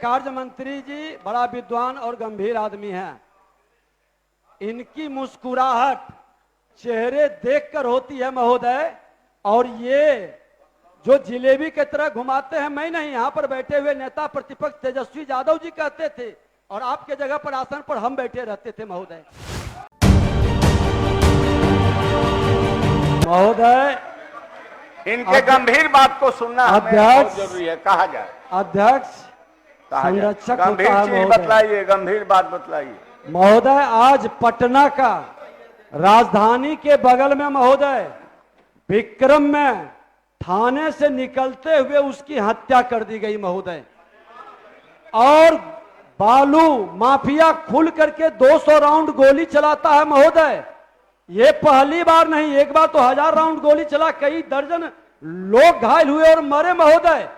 कार्य मंत्री जी बड़ा विद्वान और गंभीर आदमी हैं। इनकी मुस्कुराहट चेहरे देखकर होती है महोदय। और ये जो जिलेबी की तरह घुमाते हैं, मैं नहीं, यहाँ पर बैठे हुए नेता प्रतिपक्ष तेजस्वी यादव जी कहते थे और आपके जगह पर आसन पर हम बैठे रहते थे महोदय। महोदय इनके गंभीर बात को सुनना हमें बहुत जरूरी है। कहा जाए अध्यक्ष संरक्षक गंभीर चीज बतलाइए, गंभीर बात बतलाइए महोदय। आज पटना का राजधानी के बगल में महोदय विक्रम में थाने से निकलते हुए उसकी हत्या कर दी गई महोदय। और बालू माफिया खुल करके 200 राउंड गोली चलाता है महोदय। ये पहली बार नहीं, एक बार तो 1000 राउंड गोली चला, कई दर्जन लोग घायल हुए और मरे महोदय।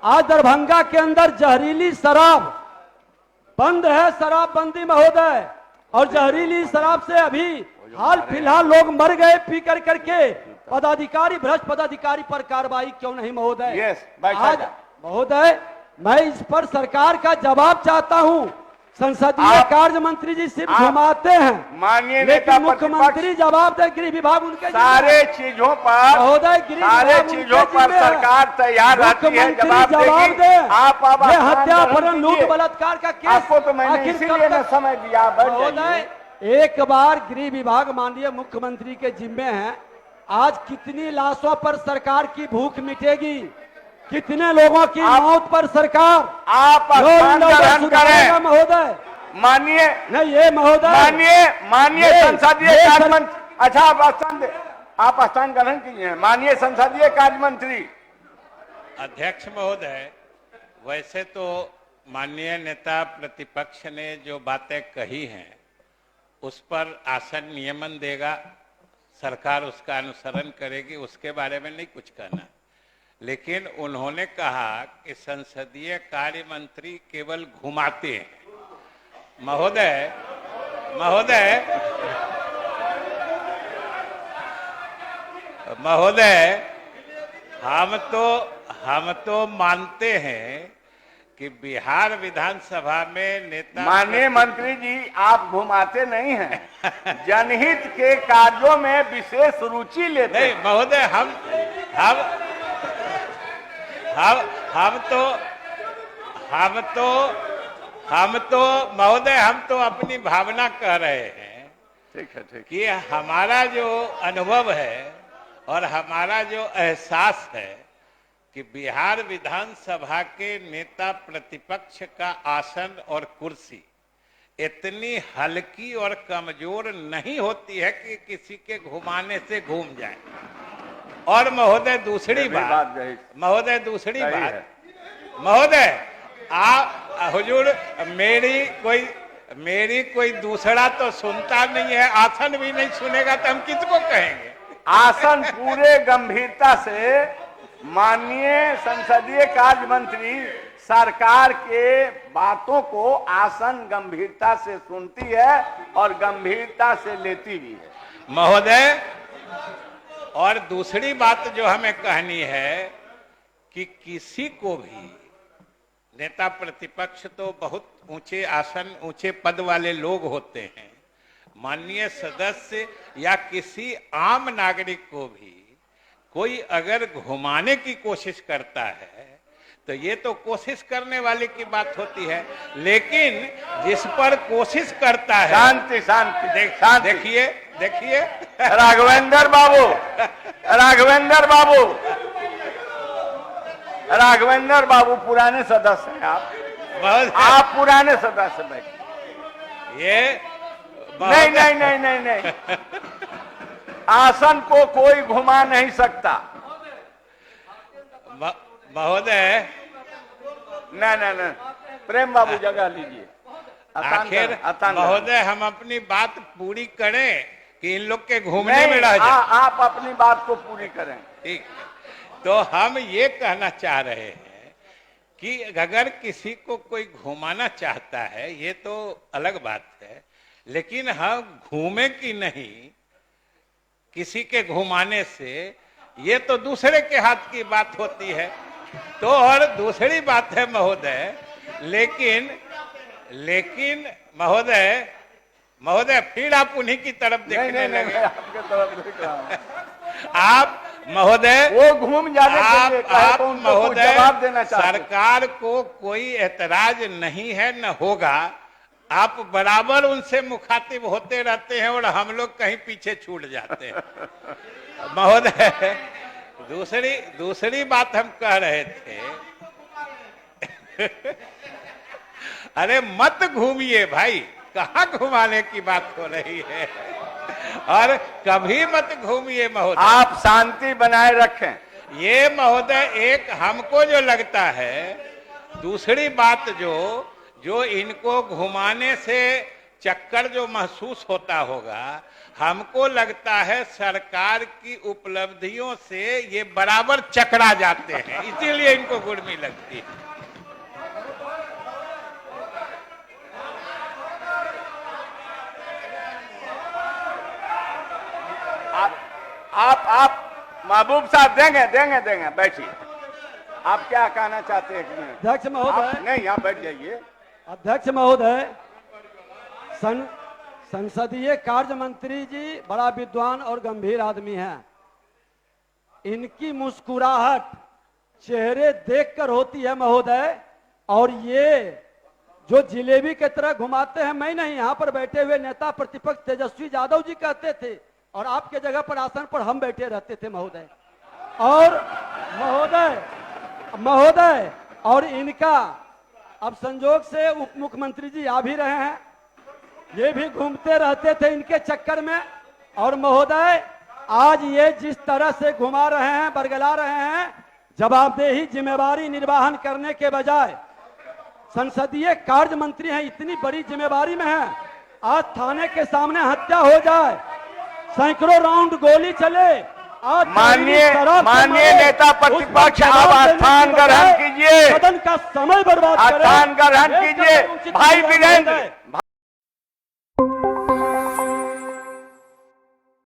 आज दरभंगा के अंदर जहरीली शराब बंद है, शराबबंदी महोदय, और जहरीली शराब से अभी हाल फिलहाल लोग मर गए पी कर करके। पदाधिकारी, भ्रष्ट पदाधिकारी पर कार्रवाई क्यों नहीं महोदय? आज महोदय मैं इस पर सरकार का जवाब चाहता हूं। संसदीय कार्य मंत्री जी सिर्फ घुमाते हैं, माननीय लेकिन मुख्यमंत्री जवाब दे। गृह विभाग उनके सारे चीजों पर महोदय, सारे चीजों पर सरकार तैयार रहती है जवाब दे। आप ये हत्यापहरण, लूट, बलात्कार का केस आपको तो मैंने इसीलिए न समय दिया महोदय। एक बार गृह विभाग माननीय मुख्यमंत्री के जिम्मे है। आज कितनी लाशों पर सरकार की भूख मिटेगी, कितने लोगों की मौत पर सरकार आप ग्रहण करें महोदय। माननीय नहीं ये महोदय, माननीय संसदीय कार्य मंत्री, अच्छा आप स्थान ग्रहण कीजिए। माननीय संसदीय कार्य मंत्री। अध्यक्ष महोदय, वैसे तो माननीय नेता प्रतिपक्ष ने जो बातें कही हैं उस पर आसन नियमन देगा, सरकार उसका अनुसरण करेगी, उसके बारे में नहीं कुछ कहना। लेकिन उन्होंने कहा कि संसदीय कार्य मंत्री केवल घुमाते हैं। महोदय हम तो मानते हैं कि बिहार विधानसभा में नेता। माननीय मंत्री जी, आप घुमाते नहीं हैं, जनहित के कार्यों में विशेष रुचि लेते हैं। नहीं महोदय, हम तो अपनी भावना कह रहे हैं। ठीक है कि हमारा जो अनुभव है और हमारा जो एहसास है कि बिहार विधानसभा के नेता प्रतिपक्ष का आसन और कुर्सी इतनी हल्की और कमजोर नहीं होती है कि किसी के घुमाने से घूम जाए। और महोदय दूसरी बात महोदय, आप हुजूर मेरी कोई दूसरा तो सुनता नहीं है, आसन भी नहीं सुनेगा तो हम किसको कहेंगे? आसन पूरे गंभीरता से माननीय संसदीय कार्य मंत्री सरकार के बातों को आसन गंभीरता से सुनती है और गंभीरता से लेती भी है महोदय। और दूसरी बात जो हमें कहनी है कि किसी को भी, नेता प्रतिपक्ष तो बहुत ऊंचे आसन, ऊंचे पद वाले लोग होते हैं, माननीय सदस्य या किसी आम नागरिक को भी कोई अगर घुमाने की कोशिश करता है तो ये तो कोशिश करने वाले की बात होती है। लेकिन जिस पर कोशिश करता है, शांति देखिए राघवेंद्र बाबू पुराने सदस्य हैं। आप पुराने सदस्य बैठे। ये नहीं आसन को कोई घुमा नहीं सकता महोदय। न प्रेम बाबू जगह लीजिए। आखिर महोदय हम अपनी बात पूरी करें कि इन लोग के घूमने में रह जाए? आप अपनी बात को पूरी करें। ठीक, तो हम ये कहना चाह रहे हैं कि अगर किसी को कोई घुमाना चाहता है ये तो अलग बात है, लेकिन हम घूमे कि नहीं किसी के घुमाने से, ये तो दूसरे के हाथ की बात होती है। तो और दूसरी बात है महोदय लेकिन महोदय महोदय फिर आप उन्हीं की तरफ देखने नहीं, लगे। आपके तरफ देख रहा हूं। आप महोदय वो घूम जाने के लिए कहे आप तो उनको कुछ महोदय जवाब देना चाहते हैं। सरकार को कोई एतराज नहीं है न होगा। आप बराबर उनसे मुखातिब होते रहते हैं और हम लोग कहीं पीछे छूट जाते हैं। महोदय दूसरी बात हम कह रहे थे अरे मत घूमिए भाई, कहाँ घुमाने की बात हो रही है, और कभी मत घूमिए महोदय। आप शांति बनाए रखें। ये महोदय एक हमको जो लगता है, दूसरी बात जो इनको घुमाने से चक्कर जो महसूस होता होगा, हमको लगता है सरकार की उपलब्धियों से ये बराबर चकरा जाते हैं, इसीलिए इनको गुड़मी लगती है। आप महबूब साहब देंगे बैठिए। आप क्या कहना चाहते हैं? एक मिनट। अध्यक्ष महोदय, नहीं, यहाँ बैठ जाइए। अध्यक्ष महोदय, संसदीय कार्य मंत्री जी बड़ा विद्वान और गंभीर आदमी हैं। इनकी मुस्कुराहट चेहरे देखकर होती है महोदय, और ये जो जिलेबी की तरह घुमाते हैं, मैं नहीं, यहाँ पर बैठे हुए नेता प्रतिपक्ष तेजस्वी यादव जी कहते थे, और आपके जगह पर आसन पर हम बैठे रहते थे महोदय। और महोदय और इनका अब संजोग से उप मुख्यमंत्री जी आ भी रहे हैं, ये भी घूमते रहते थे इनके चक्कर में। और महोदय आज ये जिस तरह से घुमा रहे हैं, बरगला रहे हैं, जवाबदेही जिम्मेवारी निर्वहन करने के बजाय, संसदीय कार्य मंत्री हैं, इतनी बड़ी जिम्मेवारी में है, आज थाने के सामने हत्या हो जाए, सैकड़ों राउंड गोली चले, आज माननीय नेता प्रतिपक्ष, आप स्थान ग्रहण कीजिए। सदन का समय बर्बाद करें, स्थान ग्रहण कीजिए। भाई वीरेंद्र,